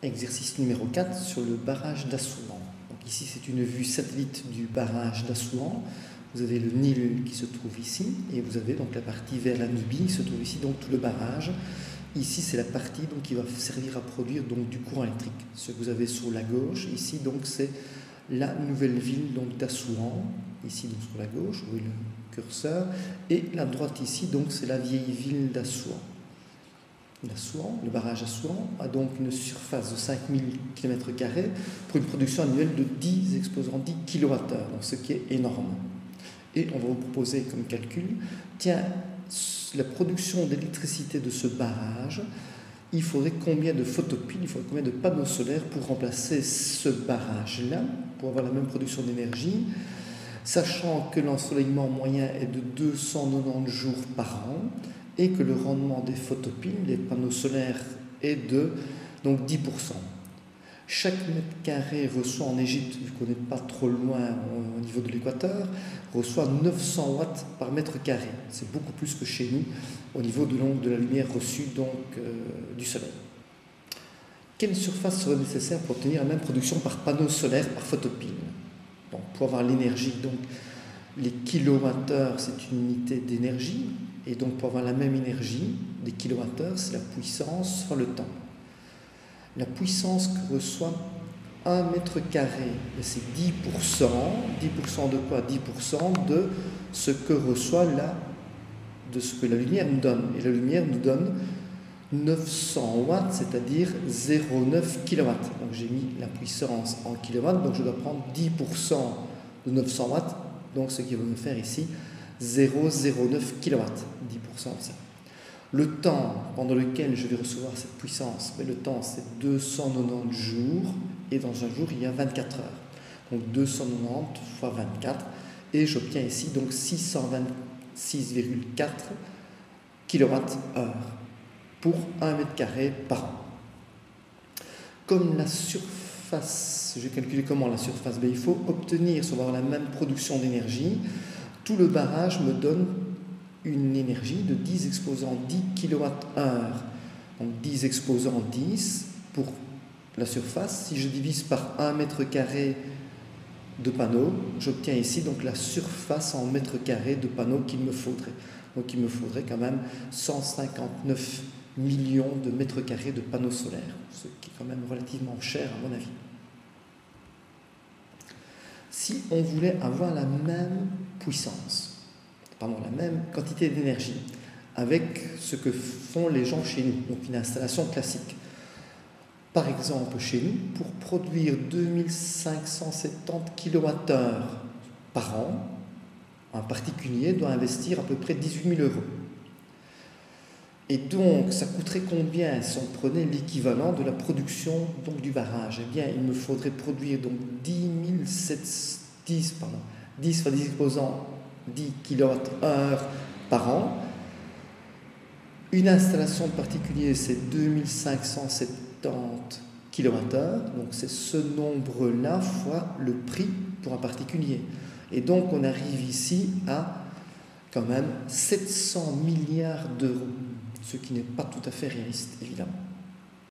Exercice numéro 4 sur le barrage d'Assouan. Donc ici, c'est une vue satellite du barrage d'Assouan. Vous avez le Nil qui se trouve ici, et vous avez donc la partie vers la Nubie qui se trouve ici, donc tout le barrage. Ici, c'est la partie donc, qui va servir à produire donc, du courant électrique. Ce que vous avez sur la gauche, ici, donc c'est la nouvelle ville donc, d'Assouan, ici donc, sur la gauche, où est le curseur, et la droite ici, donc c'est la vieille ville d'Assouan. Le barrage d'Assouan a donc une surface de 5000 km² pour une production annuelle de 10 exposants 10 kWh, donc ce qui est énorme. Et on va vous proposer comme calcul, tiens, la production d'électricité de ce barrage, il faudrait combien de photopiles, il faudrait combien de panneaux solaires pour remplacer ce barrage-là, pour avoir la même production d'énergie, sachant que l'ensoleillement moyen est de 290 jours par an, et que le rendement des photopiles, les panneaux solaires, est de donc 10%. Chaque mètre carré reçoit en Égypte, vu qu'on n'est pas trop loin au niveau de l'équateur, reçoit 900 watts par mètre carré. C'est beaucoup plus que chez nous au niveau de la lumière reçue du soleil. Quelle surface serait nécessaire pour obtenir la même production par panneau solaire par photopile? Donc, pour avoir l'énergie, donc les kilowattheures, c'est une unité d'énergie. Et donc, pour avoir la même énergie, des kilowattheures, c'est la puissance fois le temps. La puissance que reçoit 1 mètre carré, c'est 10%. 10% de quoi? 10% de ce que reçoit de ce que la lumière nous donne. Et la lumière nous donne 900 watts, c'est-à-dire 0,9 kW. Donc, j'ai mis la puissance en kilowatts, donc je dois prendre 10% de 900 watts, donc ce qui va me faire ici 0,09 kW, 10% de ça. Le temps pendant lequel je vais recevoir cette puissance, le temps c'est 290 jours, et dans un jour il y a 24 heures. Donc 290 fois 24, et j'obtiens ici donc 626,4 kWh pour 1 mètre carré par an. Comme la surface, je vais calculer comment la surface, il faut obtenir, si on va avoir la même production d'énergie, tout le barrage me donne une énergie de 10 exposants 10 kWh. Donc 10 exposants 10 pour la surface. Si je divise par 1 mètre carré de panneaux, j'obtiens ici donc la surface en mètres carrés de panneaux qu'il me faudrait. Donc il me faudrait quand même 159 millions de mètres carrés de panneaux solaires, ce qui est quand même relativement cher à mon avis. Si on voulait avoir la même puissance, la même quantité d'énergie, avec ce que font les gens chez nous, donc une installation classique. Par exemple, chez nous, pour produire 2570 kWh par an, un particulier doit investir à peu près 18 000 euros. Et donc, ça coûterait combien si on prenait l'équivalent de la production donc, du barrage? Eh bien, il me faudrait produire donc 10 fois 10 exposants 10 kWh par an. Une installation de particulier, c'est 2570 kWh, donc c'est ce nombre-là fois le prix pour un particulier. Et donc, on arrive ici à quand même 700 milliards d'euros, ce qui n'est pas tout à fait réaliste, évidemment.